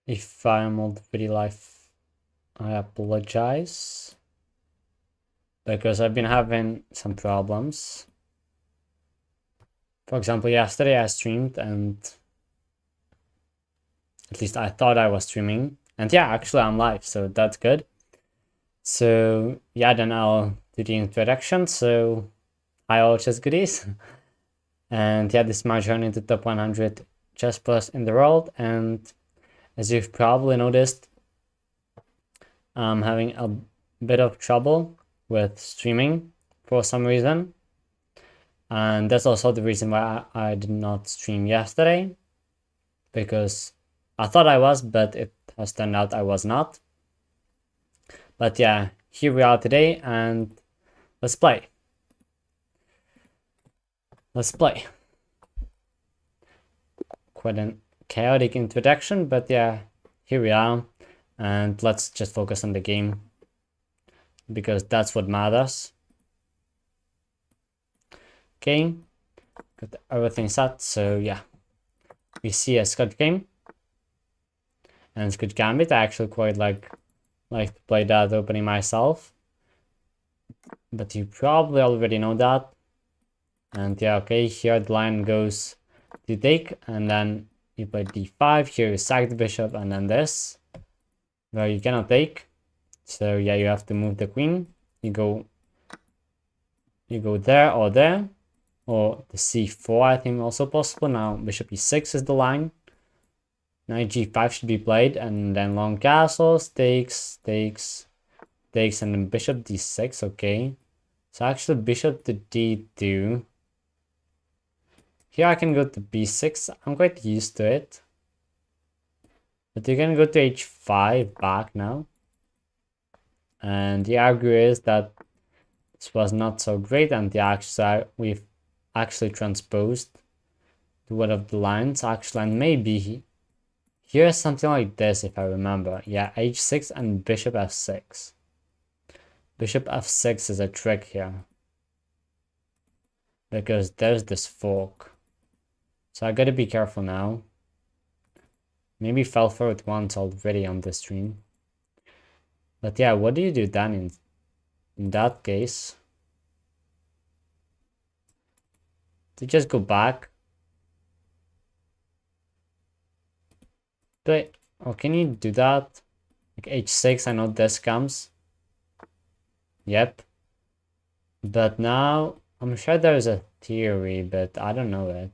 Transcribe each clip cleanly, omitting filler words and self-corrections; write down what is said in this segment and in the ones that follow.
If I'm already live, I apologize because I've been having some problems. For example, yesterday I streamed and at least I thought I was streaming. And yeah, actually I'm live, so that's good. So yeah, then I'll do the introduction. So hi all chess goodies. And yeah, this is my journey to top 100 chess players in the world. And as you've probably noticed, I'm having a bit of trouble with streaming for some reason. And that's also the reason why I did not stream yesterday, because I thought I was, but it has turned out I was not. But yeah, here we are today, and let's play. Let's play. Quite a chaotic introduction, but yeah, here we are, and let's just focus on the game, because that's what matters. Okay, got everything set, so yeah. We see a Scud game, and Scud Gambit. I actually quite like to play that opening myself, but you probably already know that. And yeah, okay, here the line goes to take, and then you play d5. Here you sack the bishop, and then this, where you cannot take. So yeah, you have to move the queen. You go there, or the c4. I think also possible. Now bishop e6 is the line. Knight g5 should be played, and then long castles, takes, and then bishop d6. Okay, so actually bishop to d2. Here I can go to b6. I'm quite used to it. But you can go to h5 back now. And the argue is that this was not so great, and we've actually transposed to one of the lines actually, and maybe here's something like this if I remember. Yeah, h6 and bishop f6. Bishop f6 is a trick here, because there's this fork. So I gotta be careful now. Maybe fell for it once already on the stream. But yeah, what do you do then in that case? To just go back? But, oh, can you do that? Like h6, I know this comes. Yep. But now, I'm sure there's a theory, but I don't know it.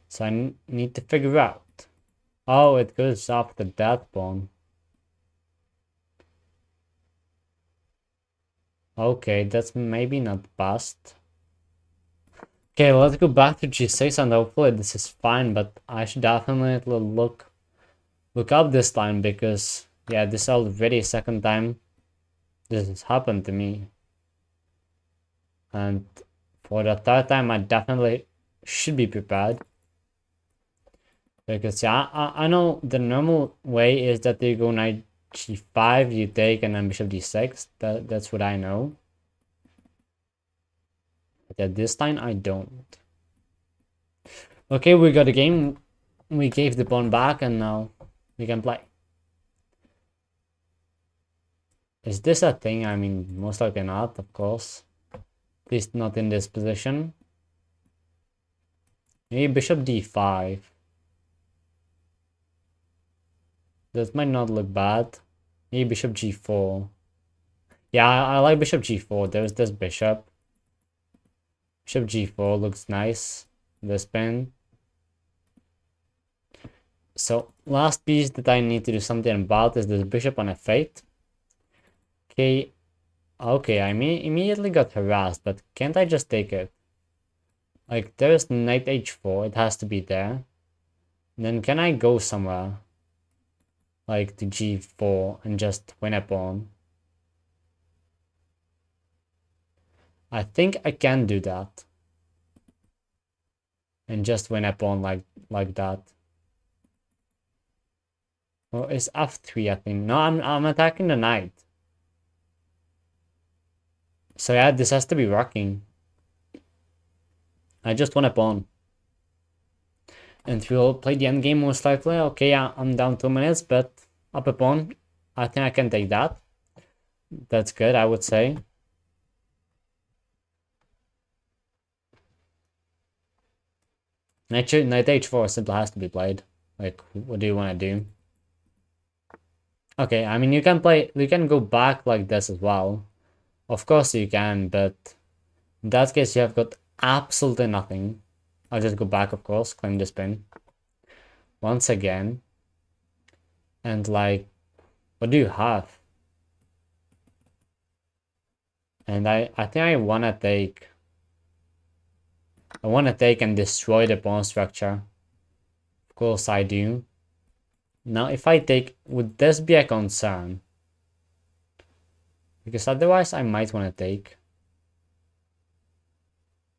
So I need to figure out. Oh, it goes after that pawn. Okay, that's maybe not best. Okay, let's go back to g6, and hopefully this is fine, but I should definitely look up this time, because yeah, this is already second time this has happened to me. And for the third time I definitely should be prepared. Because yeah, I know the normal way is that you go knight g5, you take, and then bishop d6. That's what I know. But at this time I don't. Okay, we got a game. We gave the pawn back, and now we can play. Is this a thing? I mean, most likely not, of course. At least not in this position. Maybe bishop d5. This might not look bad. Maybe bishop g4. Yeah, I like bishop g4. There's this bishop. Bishop g4 looks nice. The spin. So last piece that I need to do something about is this bishop on f8. Okay. Okay, I immediately got harassed, but can't I just take it? Like, there's knight h4. It has to be there. And then can I go somewhere? Like to g4 and just win a pawn? I think I can do that. And just win a pawn like that. Well, it's f3, I think. No, I'm attacking the knight. So yeah, this has to be rocking. I just won a pawn. And we'll play the end game most likely. Okay, I'm down 2 minutes, but up a pawn. I think I can take that. That's good, I would say. Knight h4 simply has to be played. Like, what do you want to do? Okay, I mean, you can go back like this as well. Of course you can, but in that case you have got absolutely nothing. I'll just go back, of course, claim this pin. Once again. And like, what do you have? And I think I wanna take and destroy the pawn structure. Of course I do. Now if I take, would this be a concern? Because otherwise I might wanna take.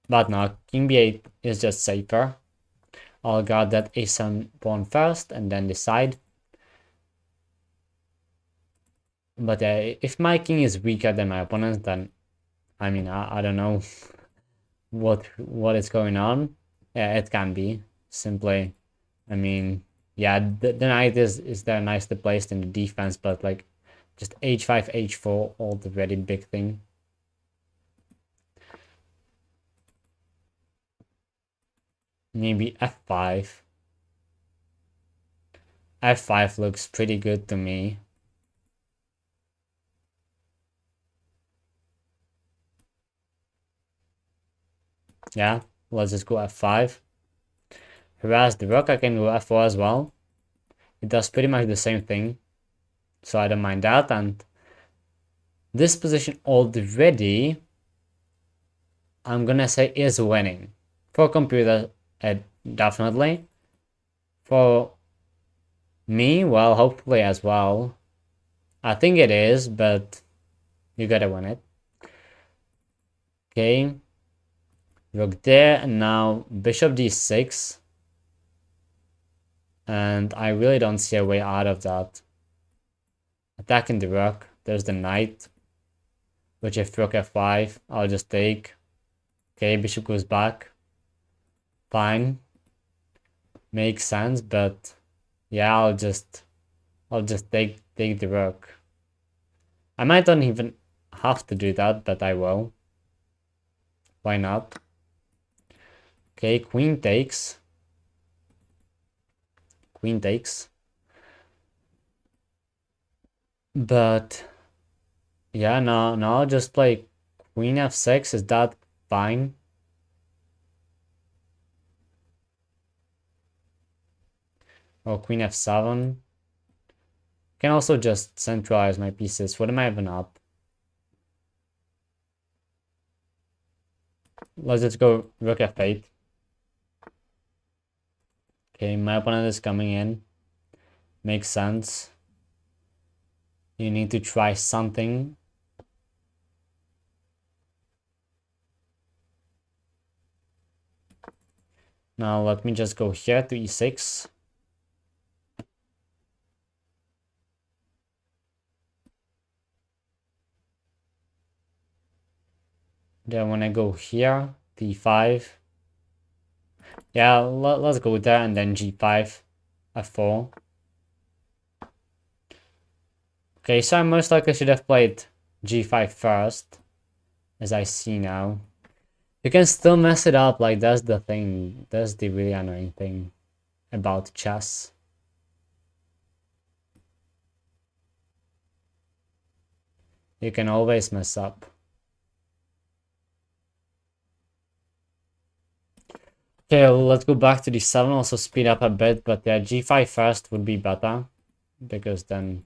But no, king b8 is just safer. I'll guard that a7 pawn first and then decide. But if my king is weaker than my opponent, then I mean I don't know what is going on. Yeah, it can be simply. I mean, yeah, the knight is there nicely placed in the defense, but like just h5, h4, all the very big thing. Maybe f5. f5 looks pretty good to me. Yeah, let's just go f5. Harass the rook, I can go f4 as well. It does pretty much the same thing, so I don't mind that. And this position already, I'm gonna say, is winning. For computer, definitely. For me, well, hopefully as well. I think it is, but you gotta win it. Okay. Rook there, and now bishop d6. And I really don't see a way out of that. Attacking the rook. There's the knight. Which if rook f5, I'll just take. Okay, bishop goes back. Fine. Makes sense, but yeah, I'll just take the rook. I might not even have to do that, but I will. Why not? Okay, queen takes. Queen takes. But yeah, no, I'll just play queen f6. Is that fine? Or queen f7. Can also just centralize my pieces. What am I even up? Let's just go rook f8. Okay, my opponent is coming in. Makes sense. You need to try something. Now let me just go here to e6. Then when I go here, d5. Yeah, let's go there and then g5, f4. Okay, so I most likely should have played g5 first, as I see now. You can still mess it up, like that's the thing. That's the really annoying thing about chess. You can always mess up. Okay, let's go back to d7, also speed up a bit, but yeah, g5 first would be better, because then,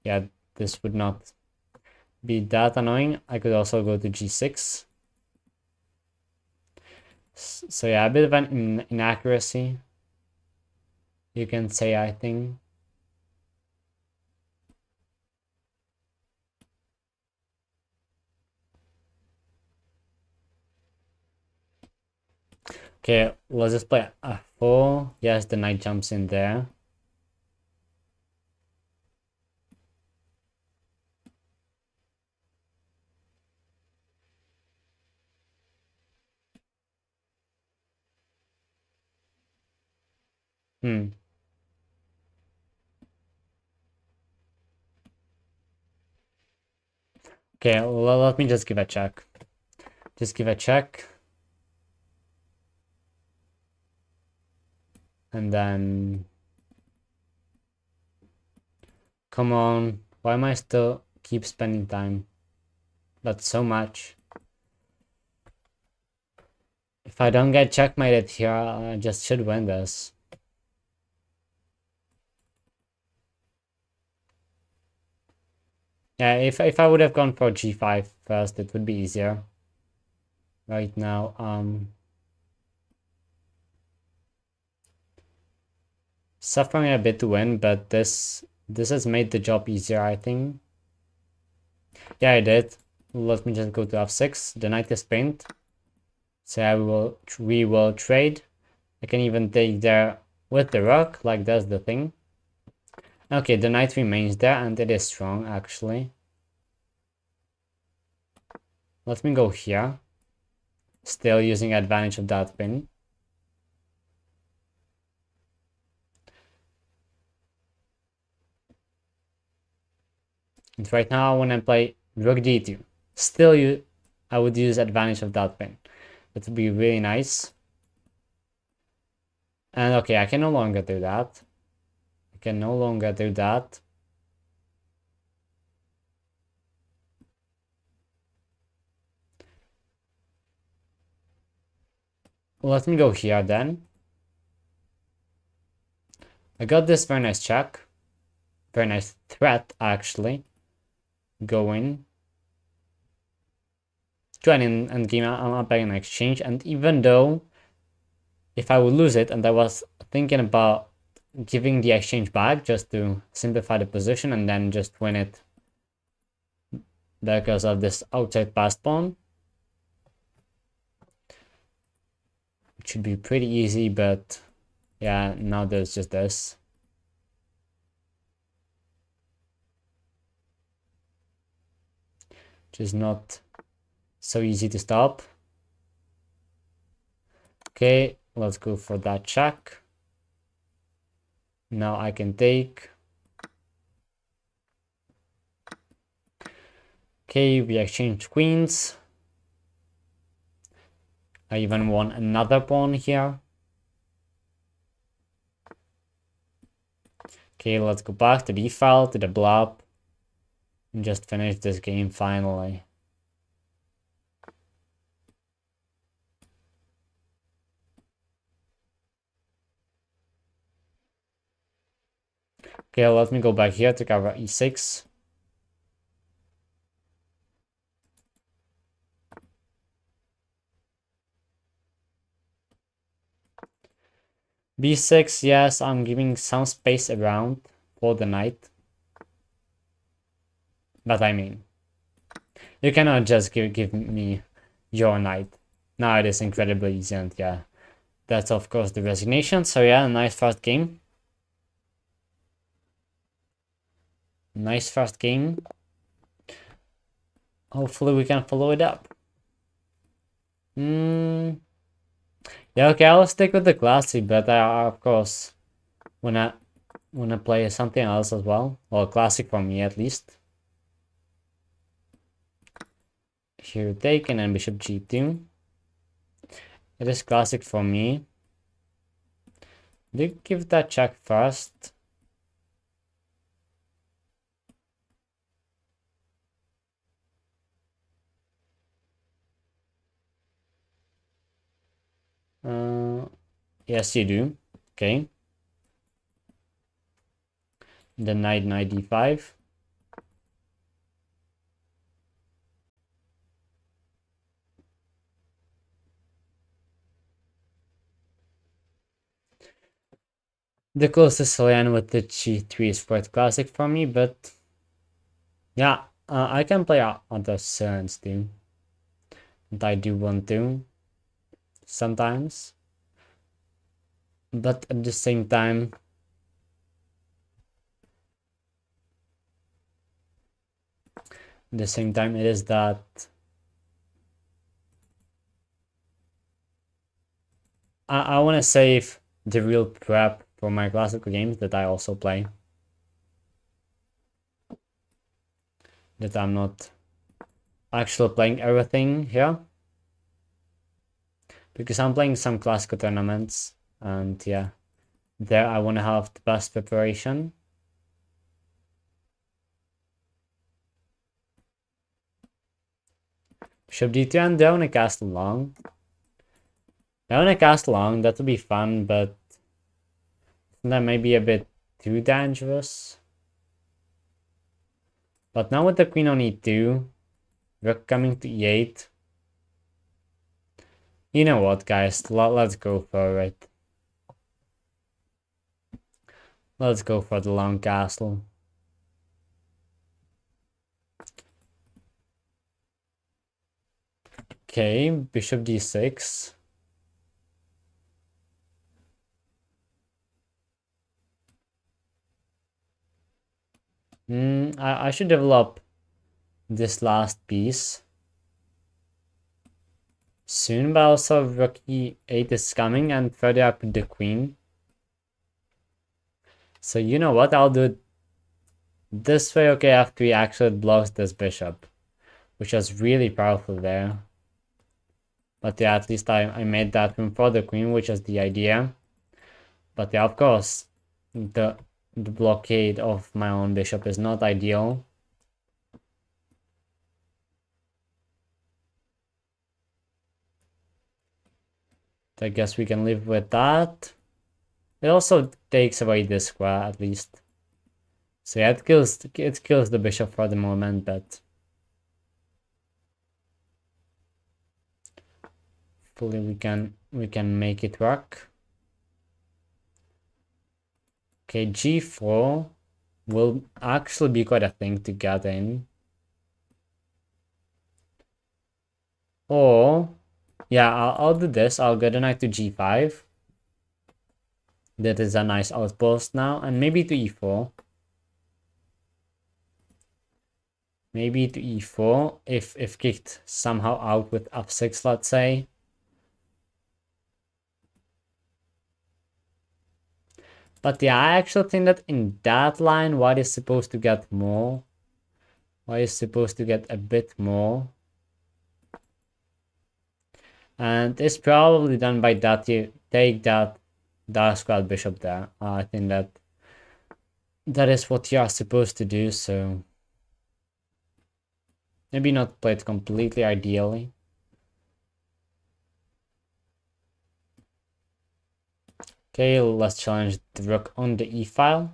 yeah, this would not be that annoying. I could also go to g6. So yeah, a bit of an inaccuracy, you can say, I think. Okay, let's just play f4. Yes, the knight jumps in there. Hmm. Okay, let me just give a check. Just give a check. And then... Come on. Why am I still keep spending time? That's so much. If I don't get checkmated here, I just should win this. Yeah, if I would have gone for g5 first, it would be easier. Right now, suffering a bit to win, but this has made the job easier, I think. Yeah, I did. Let me just go to f6. The knight is pinned. So we will trade. I can even take there with the rook, like that's the thing. Okay, the knight remains there, and it is strong, actually. Let me go here. Still using advantage of that pin. And right now, when I play rook d2, still I would use advantage of that pin. That would be really nice. And okay, I can no longer do that. I can no longer do that. Let me go here then. I got this very nice check. Very nice threat, actually. Going. Join in and game I'm back in exchange. And even though if I would lose it, and I was thinking about giving the exchange back just to simplify the position and then just win it because of this outside passed pawn. It should be pretty easy, but yeah, now there's just this. Which is not so easy to stop. Okay, let's go for that check. Now I can take. Okay, we exchange queens. I even won another pawn here. Okay, let's go back to the file, to the blob, and just finish this game finally. Okay, let me go back here to cover e6. b6, yes, I'm giving some space around for the knight. But I mean, you cannot just give me your knight. Now it is incredibly easy, and yeah, that's of course the resignation. So yeah, nice first game. Nice first game. Hopefully we can follow it up. Yeah, okay, I'll stick with the classic, but I of course wanna play something else as well. Well, classic for me at least. Here take and then bishop g2. It is classic for me. Do give that check first. Yes, you do. Okay. The knight d5. The closest Solana with the g3 is quite classic for me, but yeah, I can play other Solans too. And I do want to sometimes. But at the same time, it is that I want to save the real prep for my classical games that I also play. That I'm not actually playing everything here. Because I'm playing some classical tournaments, and yeah, there I want to have the best preparation. Bishop d2, and they want to castle long. They want to castle long, that would be fun, but that may be a bit too dangerous. But now with the queen on e2, rook coming to e8. You know what, guys? Let's go for it. Let's go for the long castle. Okay, bishop d6. I should develop this last piece soon, but also rook e8 is coming and further up the queen. So you know what, I'll do it this way. Okay, f3 actually blocks this bishop, which was really powerful there. But yeah, at least I made that room for the queen, which is the idea. But yeah, of course, the blockade of my own bishop is not ideal. I guess we can live with that. It also takes away this square at least. So yeah, it kills the bishop for the moment, but hopefully we can make it work. Okay, g4 will actually be quite a thing to get in. Or yeah, I'll do this. I'll get a knight to g5. That is a nice outpost now, and maybe to e4. Maybe to e4 if kicked somehow out with f6, let's say. But yeah, I actually think that in that line, white is supposed to get more. White is supposed to get a bit more. And it's probably done by that you take that dark squared bishop there. I think that is what you are supposed to do, so maybe not play it completely ideally. Okay, let's challenge the rook on the e file.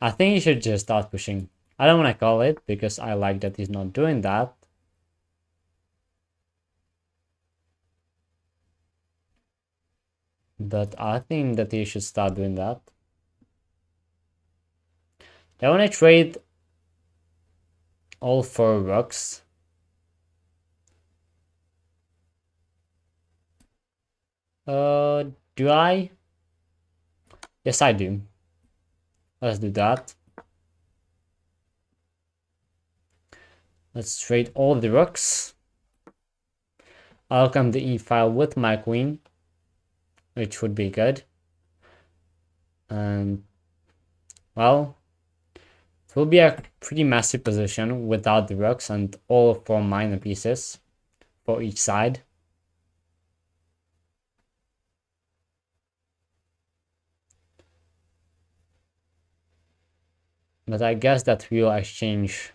I think he should just start pushing. I don't want to call it because I like that he's not doing that. But I think that he should start doing that. I want to trade all 4 rooks. Do I? Yes, I do. Let's do that. Let's trade all the rooks. I'll come to e file with my queen, which would be good. And well, it will be a pretty massive position without the rooks and all 4 minor pieces for each side. But I guess that we'll exchange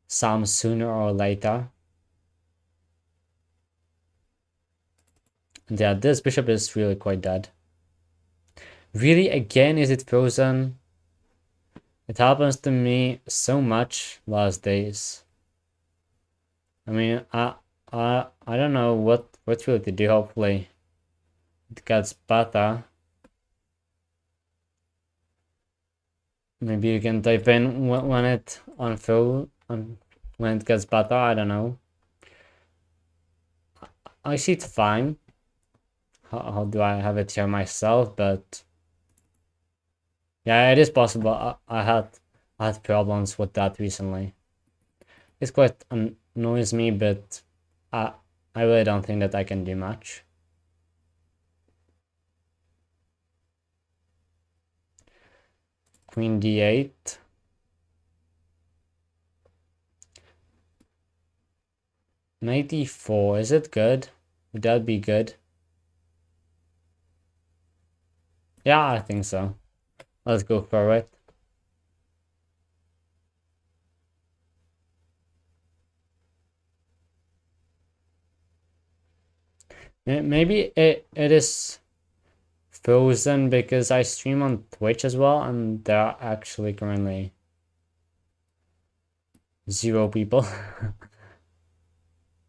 some sooner or later. And yeah, this bishop is really quite dead. Really, again, is it frozen? It happens to me so much last days. I mean, I don't know what really to do. Hopefully it gets better. Maybe you can type in when it when it gets better. I don't know. I see it fine. How do I have it here myself? But yeah, it is possible. I had problems with that recently. It's quite annoys me, but I really don't think that I can do much. Queen d8. Knight d4, is it good? Would that be good? Yeah, I think so. Let's go for it. Maybe it is frozen because I stream on Twitch as well, and there are actually currently 0 people.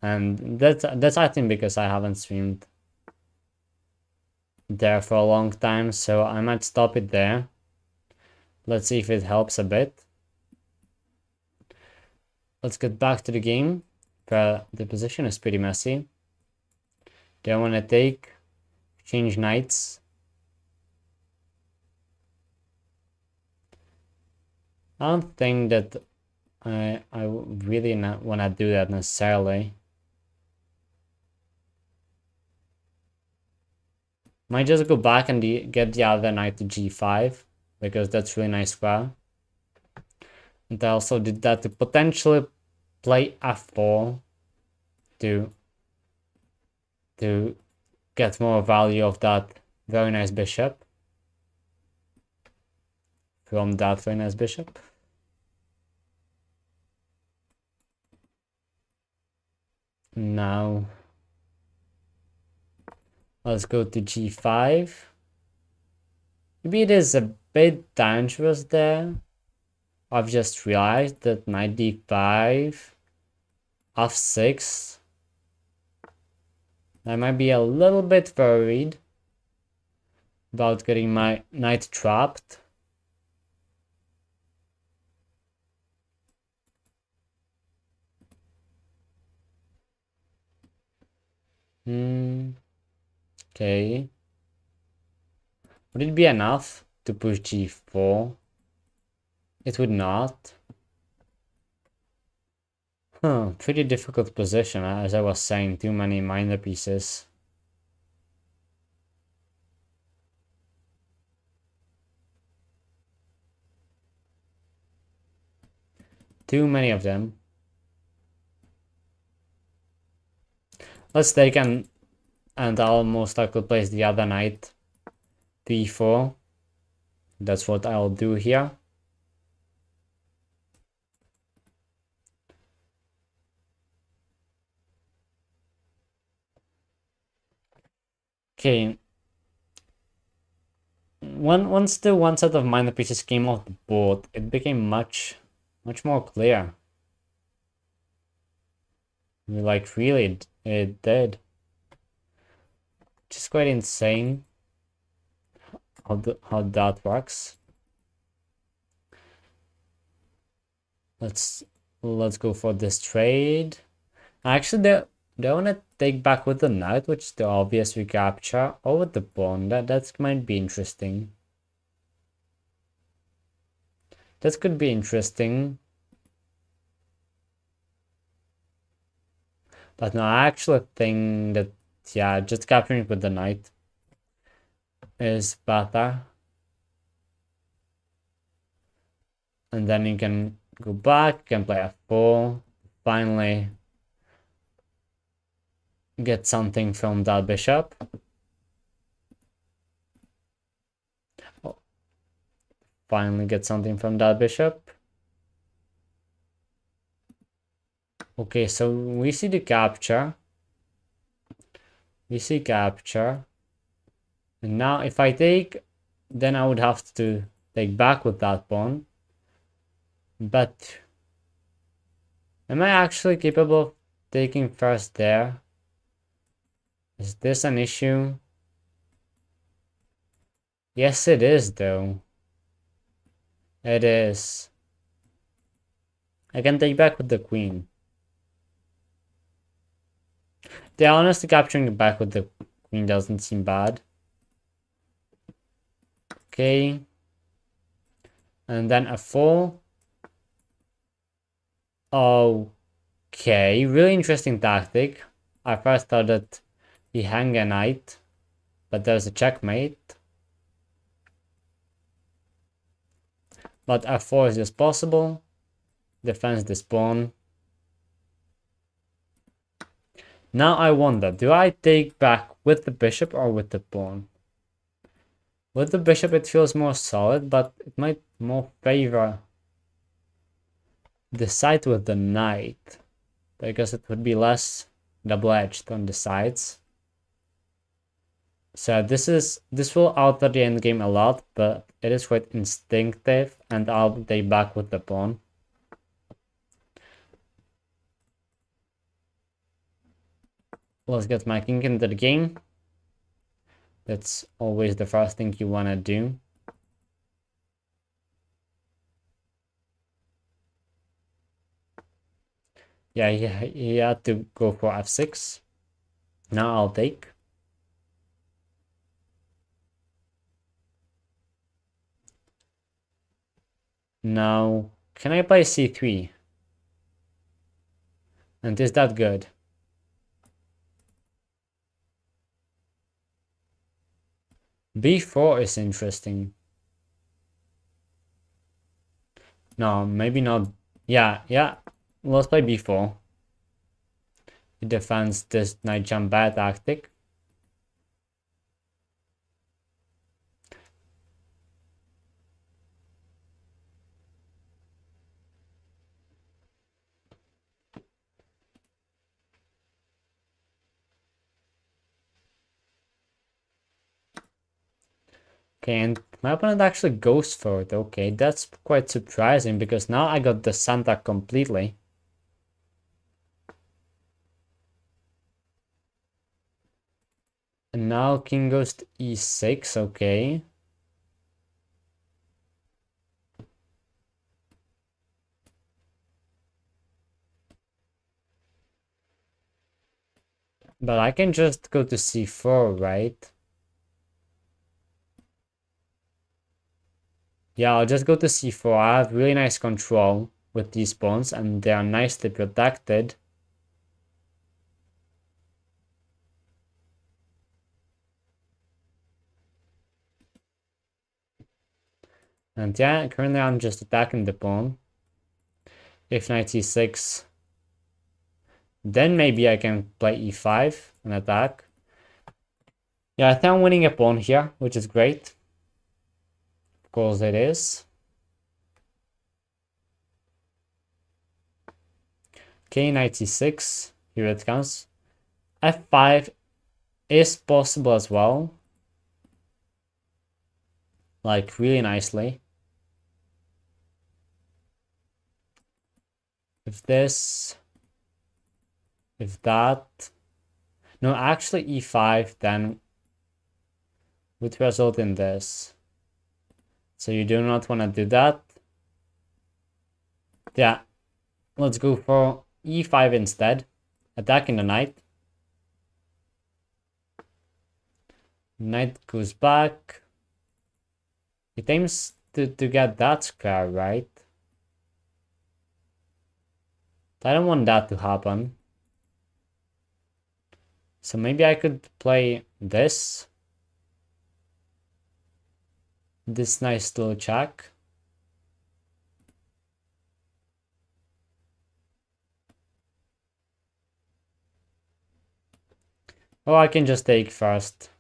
And that's I think because I haven't streamed there for a long time, so I might stop it there. Let's see if it helps a bit. Let's get back to the game. The position is pretty messy. They want to take, change knights. I don't think that I really not want to do that necessarily. Might just go back and get the other knight to g5 because that's really nice square. And I also did that to potentially play f4 to get more value of that very nice bishop from that very nice bishop. Now let's go to g5. Maybe it is a bit dangerous there. I've just realized that knight d5, f6. I might be a little bit worried about getting my knight trapped. Okay. Would it be enough to push g4? It would not. Pretty difficult position, as I was saying, too many minor pieces. Too many of them. Let's take and I'll most likely place the other knight b4. That's what I'll do here. Okay. Once the one set of minor pieces came off the board, it became much more clear. Like really, it did. Which is quite insane how that works. Let's go for this trade. Actually, they want to take back with the knight, which is the obvious recapture, or with the pawn. That might be interesting. That could be interesting. But no, I actually think that, yeah, just capturing with the knight is better. And then you can go back, you can play f4, finally get something from that bishop. Oh. Finally get something from that bishop. Okay, so we see the capture. We see capture. And now if I take, then I would have to take back with that pawn. But am I actually capable of taking first there? Is this an issue? Yes, it is though. It is. I can take back with the queen. The honestly capturing back with the queen doesn't seem bad. Okay. And then f4. Okay, really interesting tactic. I first thought that he hang a knight, but there's a checkmate. But f4 is just possible. Defends this pawn. Now I wonder, do I take back with the bishop or with the pawn? With the bishop it feels more solid, but it might more favor the side with the knight, because it would be less double-edged on the sides. So this will alter the endgame a lot, but it is quite instinctive, and I'll take back with the pawn. Let's get my king into the game. That's always the first thing you want to do. Yeah, he had to go for f6. Now I'll take. Now, can I play c3? And is that good? b4 is interesting. No, maybe not. Yeah. Let's play b4. It defends this knight jump bad tactic. Okay, and my opponent actually goes for it. Okay, that's quite surprising because now I got the center completely. And now king goes to e6, okay. But I can just go to c4, right? Yeah, I'll just go to c4. I have really nice control with these pawns and they are nicely protected. And yeah, currently I'm just attacking the pawn. If knight e6, then maybe I can play e5 and attack. Yeah, I think I'm winning a pawn here, which is great. Of course it is. Okay, knight e6, here it comes. f5 is possible as well. Like, really nicely. If this, if that, no, actually e5 then would result in this. So you do not want to do that. Yeah, let's go for e5 instead. Attacking the knight. Knight goes back. It aims to get that square, right? I don't want that to happen. So maybe I could play this. This nice little check. Or I can just take first.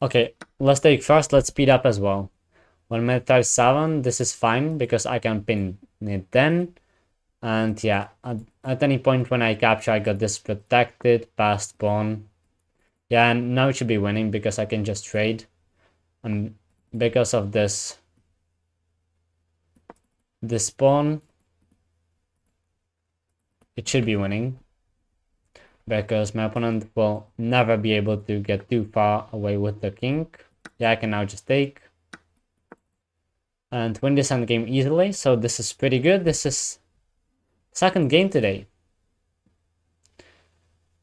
Okay, let's take first. Let's speed up as well. 1 minute 37. This is fine because I can pin it then. And yeah, at any point when I capture, I got this protected, passed pawn. Yeah, and now it should be winning because I can just trade. And because of this pawn, it should be winning. Because my opponent will never be able to get too far away with the king. Yeah, I can now just take. And win this endgame easily, so this is pretty good. This is second game today.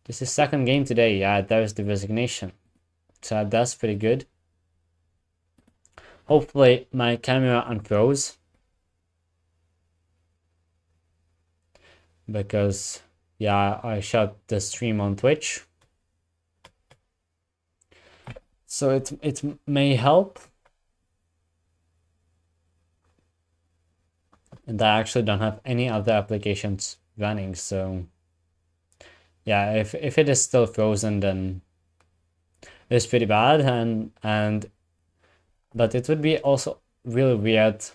Yeah, there's the resignation. So that's pretty good. Hopefully my camera unfroze. Because, yeah, I shot the stream on Twitch. So it may help. And I actually don't have any other applications running, so yeah, if it is still frozen, then it's pretty bad, and but it would be also really weird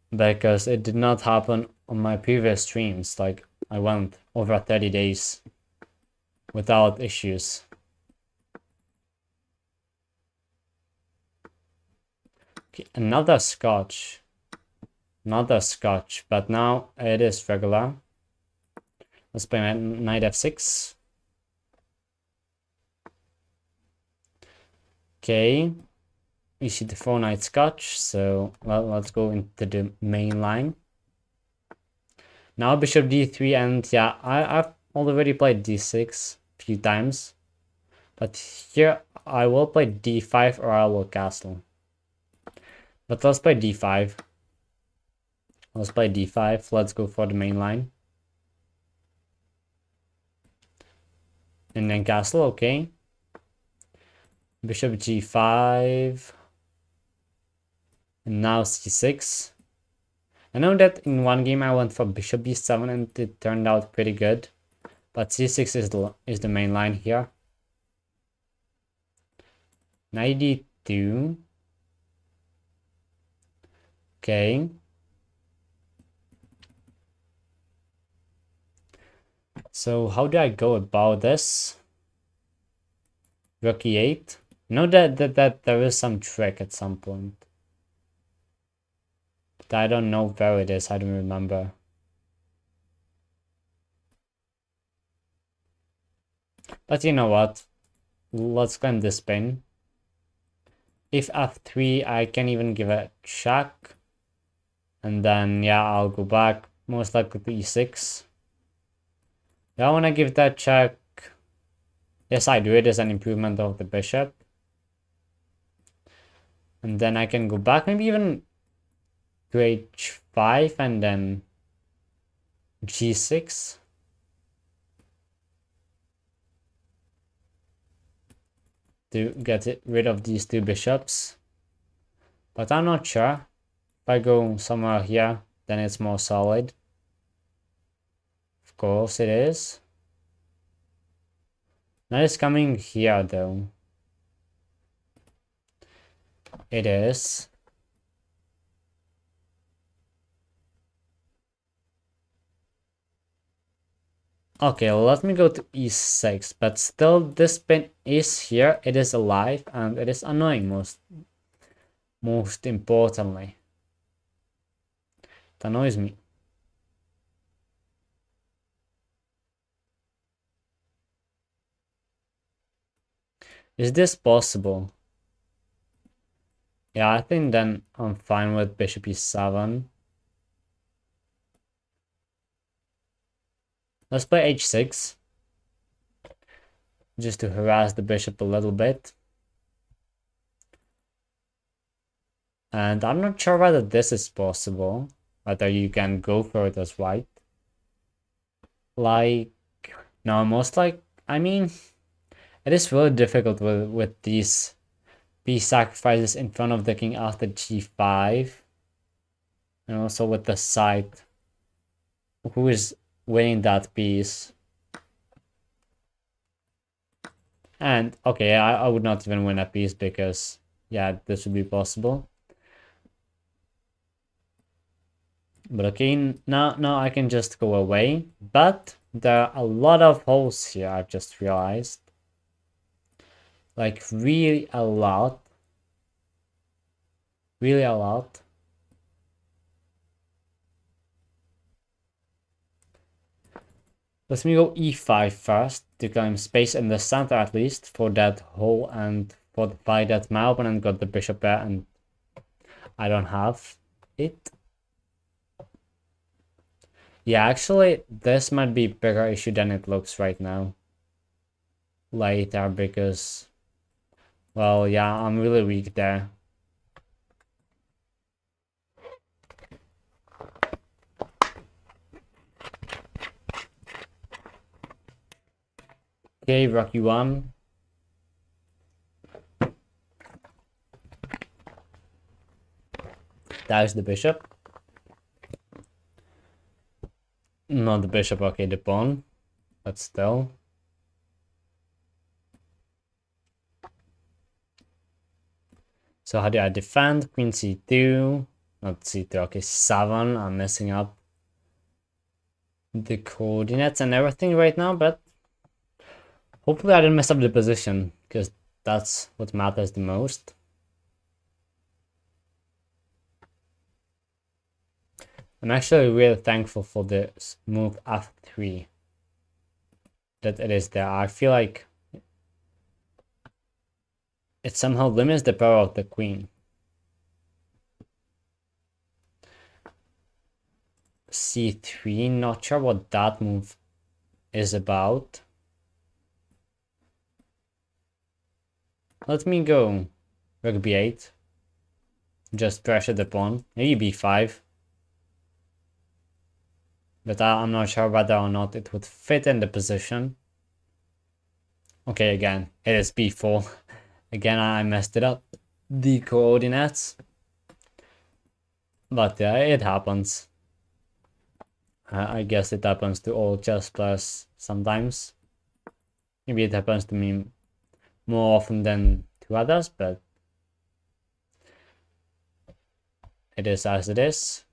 because it did not happen on my previous streams. Like I went over 30 days without issues. Okay, another scotch, but now it is regular. Let's play knight f6. Okay, we see the 4-knight scotch, so let's go into the main line. Now bishop d3, and yeah, I've already played d6 a few times, but here I will play d5 or I will castle. But let's play d5. Let's play d5. Let's go for the main line. And then castle, okay. Bishop g5. And now c6. I know that in one game I went for bishop b7 and it turned out pretty good. But c6 is the main line here. Knight d2. Okay. So how do I go about this? Rook e8. Know that there is some trick at some point. But I don't know where it is, I don't remember. But you know what? Let's claim this pin. If f3, I can even give a check. And then, yeah, I'll go back, most likely to e6. Do I want to give that check? Yes, I do. It is an improvement of the bishop. And then I can go back, maybe even to h5 and then g6. To get rid of these two bishops. But I'm not sure. If I go somewhere here, then it's more solid. Of course it is. Now it's coming here though. It is. Okay, let me go to e6, but still this pin is here, it is alive, and it is annoying most importantly. It annoys me. Is this possible? Yeah, I think then I'm fine with bishop e7. Let's play h6. Just to harass the bishop a little bit. And I'm not sure whether this is possible. Whether you can go for it as white. Like, no, I mean, it is really difficult with these piece sacrifices in front of the king after g5. And also with the side. Who is winning that piece? And okay, I would not even win a piece because yeah, this would be possible. But okay, now I can just go away. But there are a lot of holes here, I've just realized. Like really a lot. Really a lot. Let me go e5 first to claim space in the center at least for that hole and for the fight that my opponent got the bishop there and I don't have it. Yeah, actually this might be a bigger issue than it looks right now. Later because, well, yeah, I'm really weak there. Okay, rook e1. There's the bishop. Not the bishop, okay, the pawn. But still. So how do I defend? Queen c2. Not c2, okay, 7. I'm messing up the coordinates and everything right now, but hopefully I didn't mess up the position, because that's what matters the most. I'm actually really thankful for this move f3. That it is there. I feel like it somehow limits the power of the queen. c3, not sure what that move is about. Let me go rook b8. Just pressure the pawn. Maybe b5. But I'm not sure whether or not it would fit in the position. Okay, again, it is b4. Again, I messed it up. The coordinates. But yeah, it happens. I guess it happens to all chess players sometimes. Maybe it happens to me more often than to others, but it is as it is.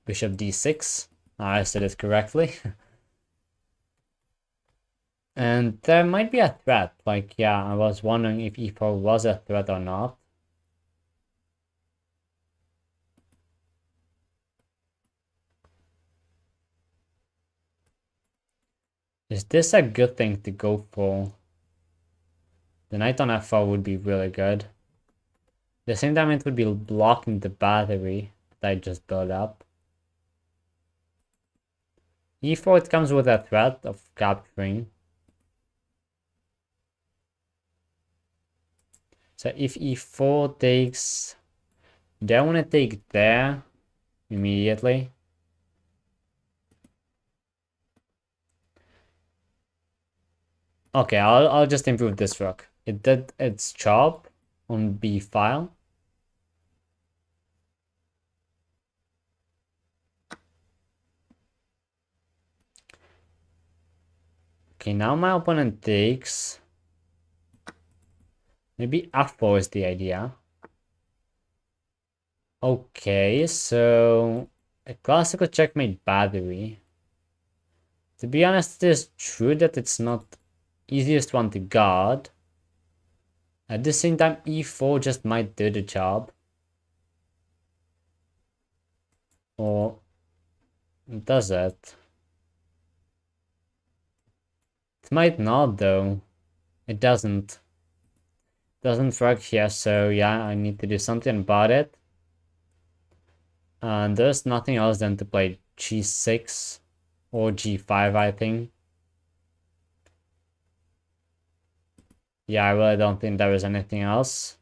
Bishop d6. I said it correctly. And there might be a threat. Like, yeah, I was wondering if e4 was a threat or not. Is this a good thing to go for? The knight on f4 would be really good. At the same time, it would be blocking the battery that I just built up. e4, it comes with a threat of capturing. So if e4 takes, do I want to take there immediately? Okay, I'll just improve this rook. It did its job on b file. Okay, now my opponent takes. Maybe f4 is the idea. Okay, so a classical checkmate battery. To be honest, it is true that it's not easiest one to guard. At the same time, e4 just might do the job. Or does it? It might not though. It doesn't. Doesn't work here, so yeah, I need to do something about it. And there's nothing else than to play g6 or g5, I think. Yeah, I really don't think there is anything else.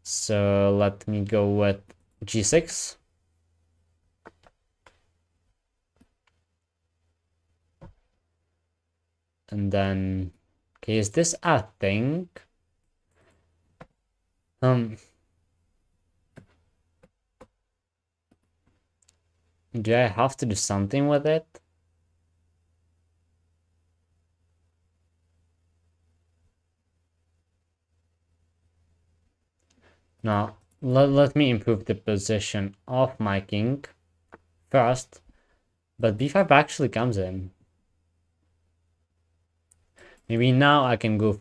So let me go with g6. And then, okay, is this a thing? Do I have to do something with it? No, let me improve the position of my king first. But b5 actually comes in. Maybe now I can go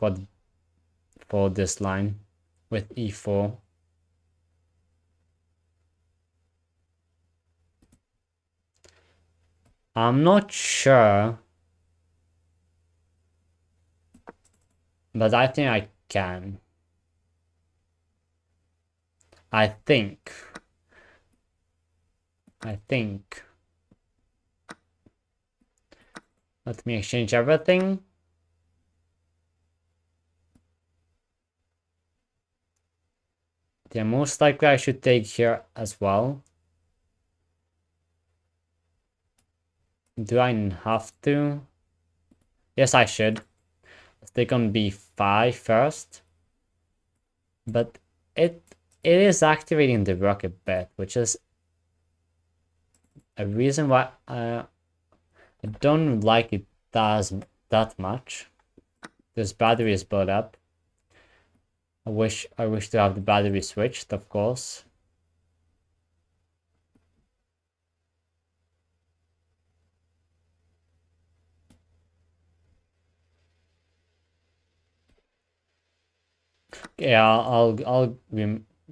for this line with e4. I'm not sure, but I think I can. I think. Let me exchange everything. Yeah, most likely I should take here as well. Do I have to? Yes, I should. Let's take on b5 first. But it it is activating the rook a bit, which is a reason why I don't like it does that much. This battery is built up. I wish to have the battery switched, of course. Yeah, I'll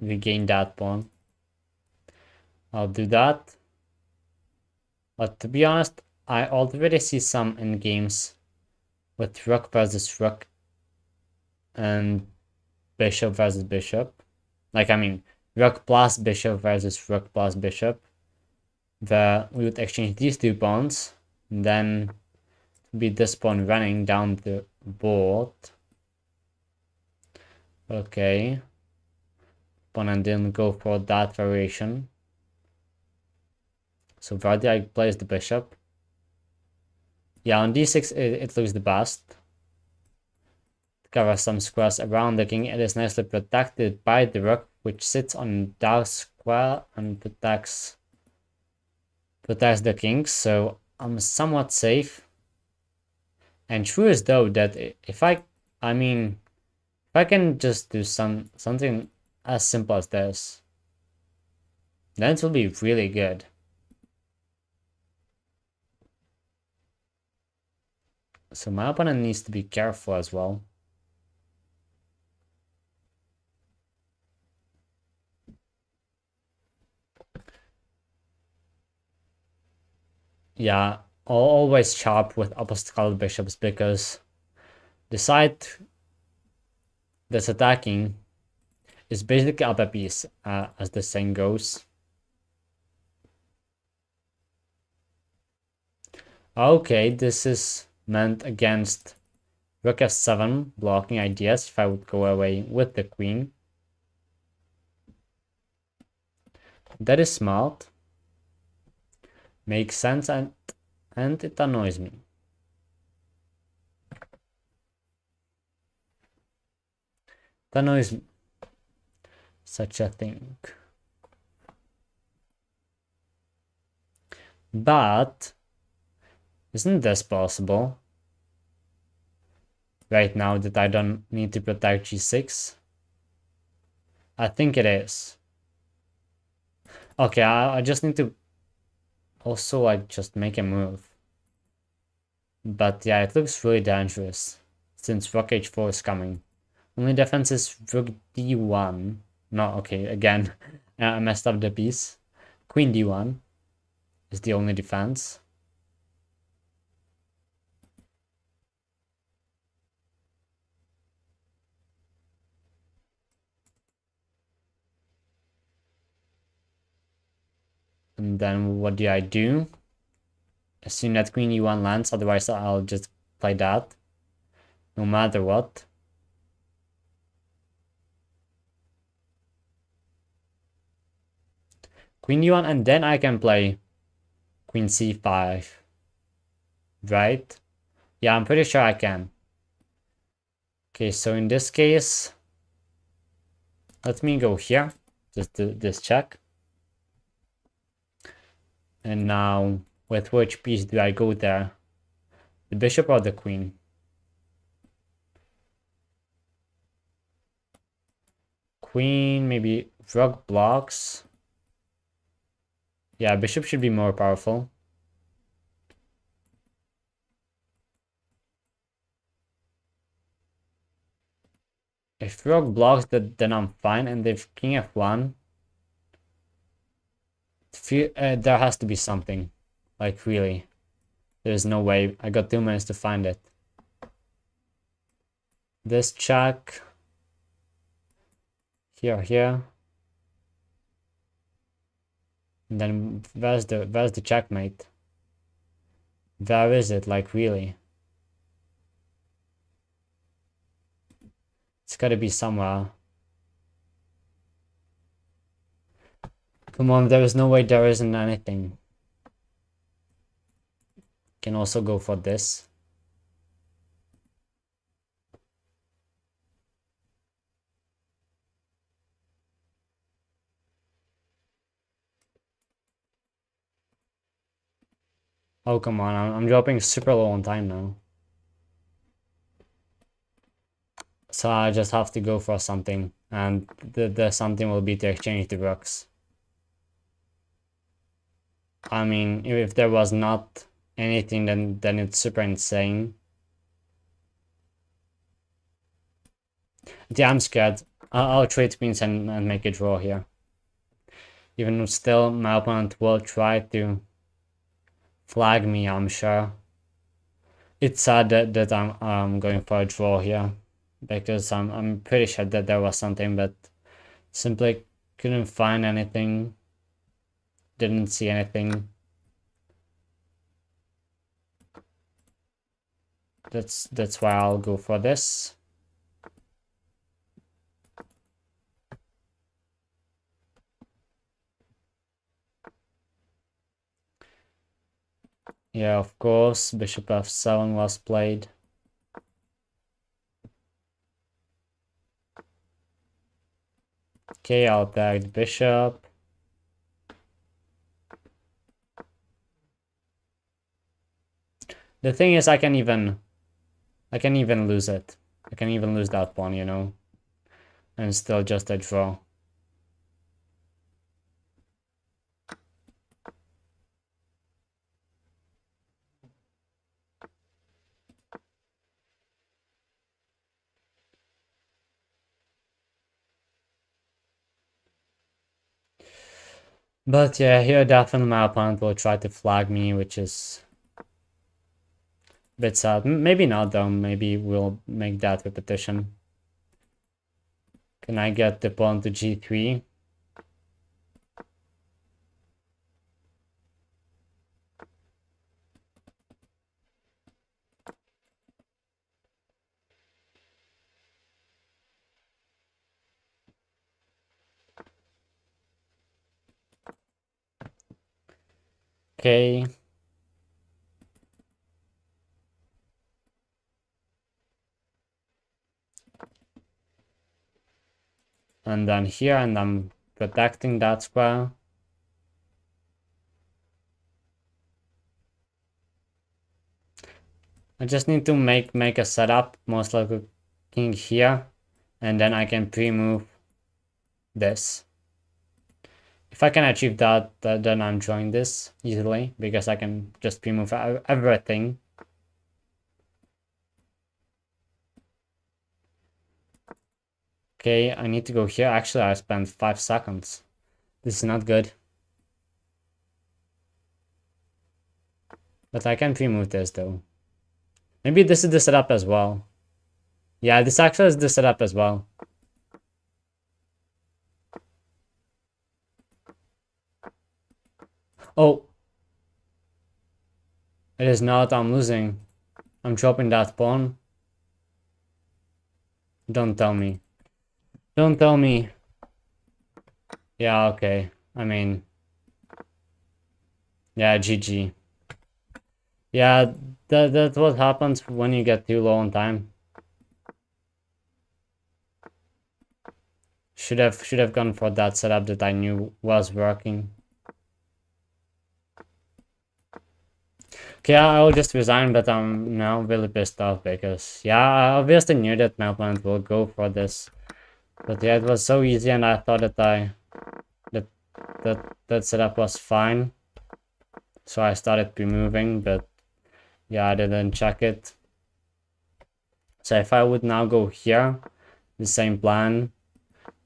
regain that pawn. I'll do that. But to be honest, I already see some in games with rook versus rook and bishop versus bishop. Like, I mean, rook plus bishop versus rook plus bishop. Where we would exchange these two pawns, and then be this pawn running down the board. Okay. Opponent didn't go for that variation. So Vardy, I place the bishop. Yeah, on d6 it looks the best. Cover some squares around the king. It is nicely protected by the rook, which sits on dark square and protects the king. So I'm somewhat safe. And true is though that if I can just do something as simple as this, then it will be really good. So my opponent needs to be careful as well. Yeah, I'll always sharp with opposite colored bishops because the side that's attacking is basically up a piece, as the saying goes. Okay, this is meant against rook f7 blocking ideas if I would go away with the queen. That is smart. Makes sense and it annoys me. It annoys me. Such a thing. But isn't this possible? Right now that I don't need to protect g6? I think it is. Okay, I just need to also like just make a move. But yeah, it looks really dangerous since rook h4 is coming. Only defense is rook d1. No, okay, again, I messed up the piece. Queen d1 is the only defense. And then what do I do? Assume that queen e1 lands, otherwise I'll just play that. No matter what. Queen e1 and then I can play queen c5. Right? Yeah, I'm pretty sure I can. Okay, so in this case, let me go here. Just do this check. And now, with which piece do I go there? The bishop or the queen? Queen, maybe rook blocks. Yeah, bishop should be more powerful. If rook blocks, then I'm fine. And if king f1, there has to be something. Like, really. There's no way. I got 2 minutes to find it. This check. Here. And then where's the checkmate? Where is it? Like, really? It's gotta be somewhere. Come on, there is no way there isn't anything. Can also go for this. Oh, come on, I'm dropping super low on time now. So I just have to go for something, and the something will be to exchange the rooks. I mean, if there was not anything, then it's super insane. Yeah, I'm scared. I'll trade queens and make a draw here. Even still, my opponent will try to flag me, I'm sure. It's sad that I'm going for a draw here, because I'm pretty sure that there was something, but simply couldn't find anything. Didn't see anything. That's why I'll go for this. Yeah, of course, bishop f7 was played. Okay, I'll tag the bishop. The thing is, I can even lose it. I can even lose that pawn, you know, and still just a draw. But yeah, here definitely my opponent will try to flag me, which is a bit sad. Maybe not though, maybe we'll make that repetition. Can I get the pawn to g3? Okay. And then here, and I'm protecting that square. I just need to make a setup, most likely king here, and then I can pre-move this. If I can achieve that, then I'm drawing this easily, because I can just pre-move everything. Okay, I need to go here. Actually, I spent 5 seconds. This is not good. But I can pre-move this though. Maybe this is the setup as well. Yeah, this actually is the setup as well. Oh. It is not, I'm losing. I'm dropping that pawn. Don't tell me. Don't tell me. Yeah, okay. I mean... Yeah, GG. Yeah, that's what happens when you get too low on time. Should have gone for that setup that I knew was working. Okay, I'll just resign, but I'm now really pissed off because, yeah, I obviously knew that my opponent will go for this. But yeah, it was so easy, and I thought that that setup was fine. So I started pre-moving, but yeah, I didn't check it. So if I would now go here, the same plan,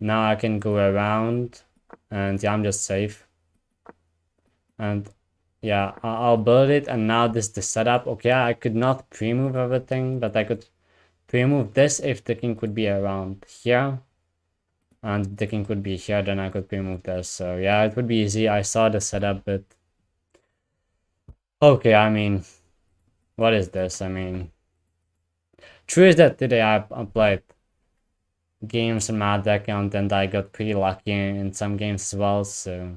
now I can go around, and yeah, I'm just safe. And yeah, I'll build it, and now this is the setup. Okay, I could not pre-move everything, but I could pre-move this if the king could be around here. And the king could be here, then I could pre-move this. So yeah, it would be easy. I saw the setup, but... Okay, I mean... What is this? I mean... True is that today I played games on my account, and I got pretty lucky in some games as well, so...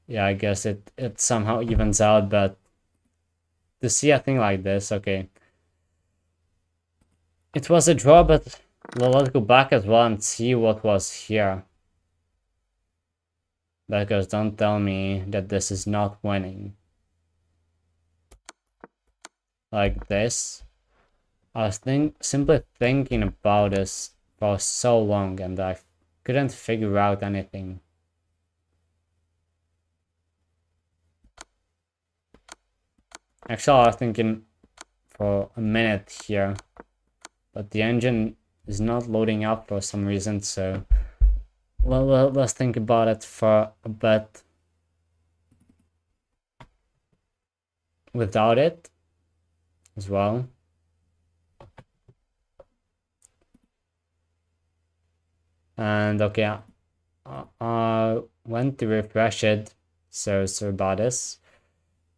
Yeah, I guess it somehow evens out, but... To see a thing like this, okay. It was a draw, but let's go back as well and see what was here. Because don't tell me that this is not winning. like this. I was simply thinking about this for so long and I couldn't figure out anything. Actually, I was thinking for a minute here, but the engine is not loading up for some reason, so let's think about it for a bit without it as well. And okay, I went to refresh it, so about this.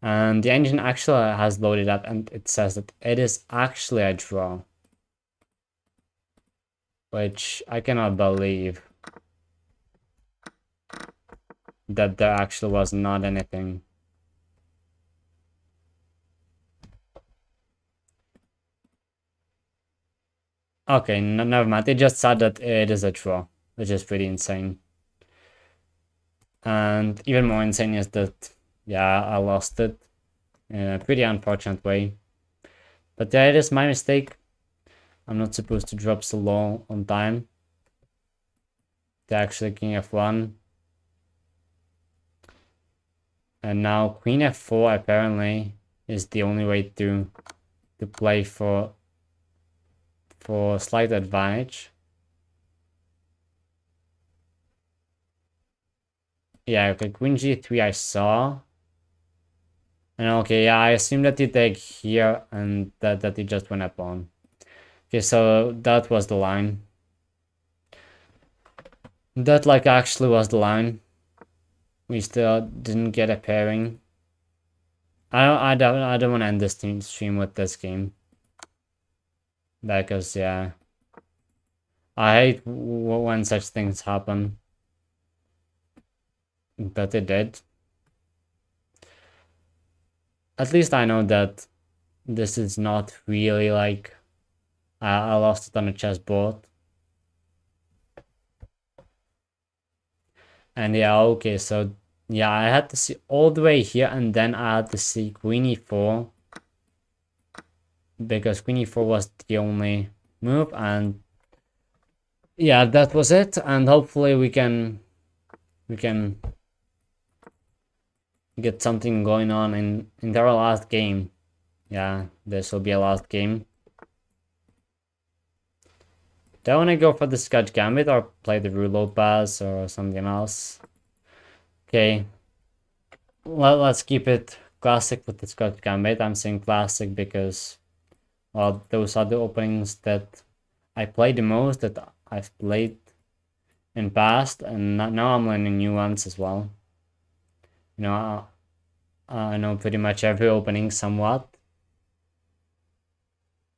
And the engine actually has loaded up and it says that it is actually a draw. Which I cannot believe that there actually was not anything. Okay, never mind. It just said that it is a draw, which is pretty insane. And even more insane is that, yeah, I lost it in a pretty unfortunate way. But yeah, it is my mistake. I'm not supposed to drop so low on time. They're actually king f1. And now queen f4 apparently is the only way to play for slight advantage. Yeah, okay, queen g3 I saw. And okay, yeah, I assume that he take here and that he just went up on. Okay, so that was the line. That like actually was the line. We still didn't get a pairing. I don't want to end this stream with this game. Because yeah, I hate when such things happen. But it did. At least I know that this is not really like I lost it on a chessboard. And yeah, okay, so yeah, I had to see all the way here and then I had to see queen e4 because queen e4 was the only move, and yeah, that was it. And hopefully we can get something going on in our last game. Yeah, this will be a last game. Do I want to go for the Scotch Gambit or play the Rouleau Pass or something else? Okay, let's keep it classic with the Scotch Gambit. I'm saying classic because, well, those are the openings that I play the most, that I've played in past, and now I'm learning new ones as well. You know, I know pretty much every opening somewhat.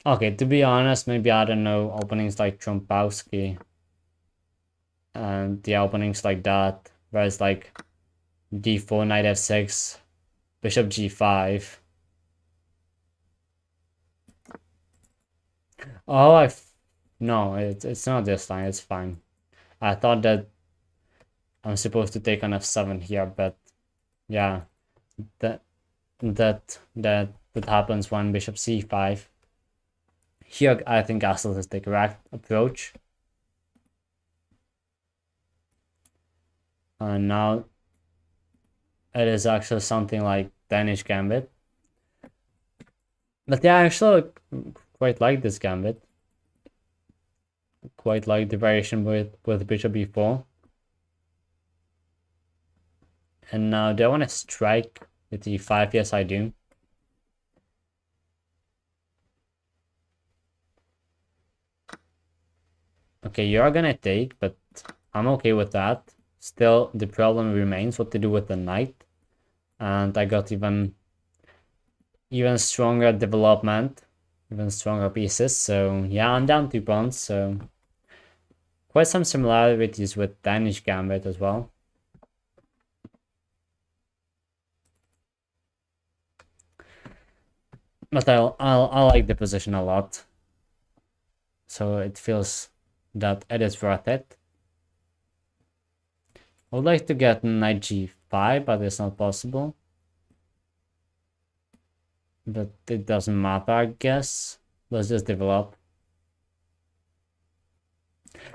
Okay, to be honest, maybe I don't know openings like Trompowsky and the openings like that, where it's like d4, knight f6, bishop g5. Oh, no, it's not this line, it's fine. I thought that I'm supposed to take on f7 here, but yeah, that happens when bishop c5. Here, I think Castle is the correct approach. And now it is actually something like Danish Gambit. But yeah, I actually quite like this Gambit. Quite like the variation with bishop b4. And now, do I want to strike with e5? Yes, I do. Okay, you're gonna take, but I'm okay with that. Still, the problem remains what to do with the knight. And I got even stronger development, even stronger pieces. So yeah, I'm down 2 pawns. So quite some similarities with Danish Gambit as well. But I like the position a lot. So it feels that it is worth it. I would like to get knight g5, but it's not possible. But it doesn't matter, I guess. Let's just develop.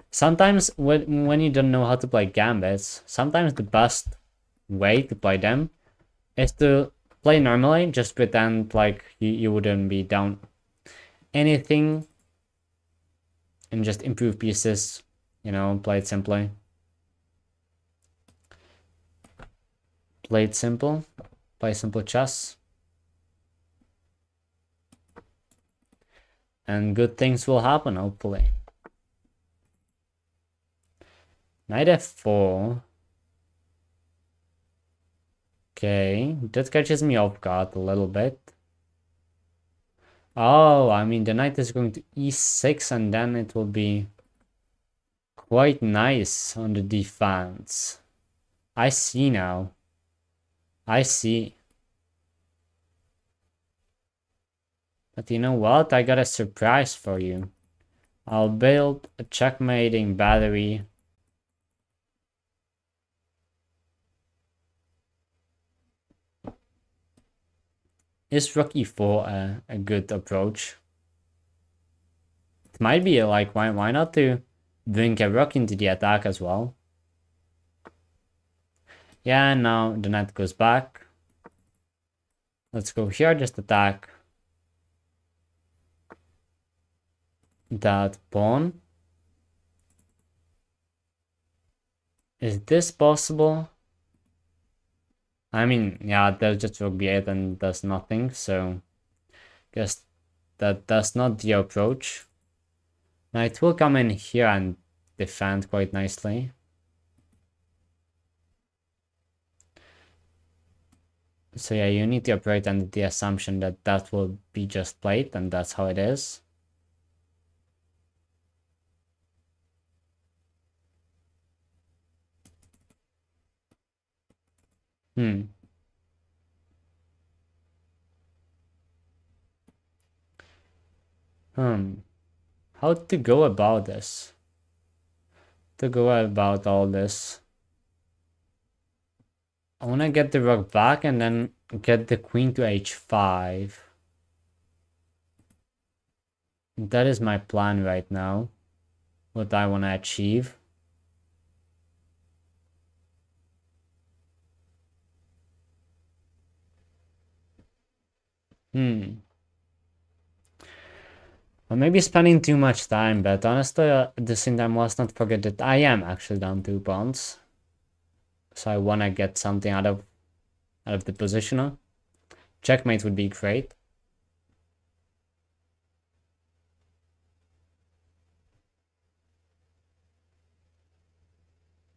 Sometimes when you don't know how to play gambits, sometimes the best way to play them is to play normally, just pretend like you wouldn't be down anything and just improve pieces, you know, play it simply. Play it simple, play simple chess. And good things will happen, hopefully. Knight f4. Okay, that catches me off guard a little bit. Oh, I mean, the knight is going to e6 and then it will be quite nice on the defense. I see now. I see. But you know what? I got a surprise for you. I'll build a checkmating battery. Is rook e4 a good approach? It might be like, why not to bring a rook into the attack as well? Yeah, now the knight goes back. Let's go here, just attack that pawn. Is this possible? I mean, yeah, there's just rook b8 and does nothing, so guess that's not the approach. Now it will come in here and defend quite nicely. So yeah, you need to operate under the assumption that that will be just played, and that's how it is. How to go about this? To go about all this. I want to get the rook back and then get the queen to h5. That is my plan right now. What I want to achieve. Well, maybe spending too much time, but honestly, at the same time, let's not forget that I am actually down 2 pawns. So I want to get something out of the positioner. Checkmate would be great.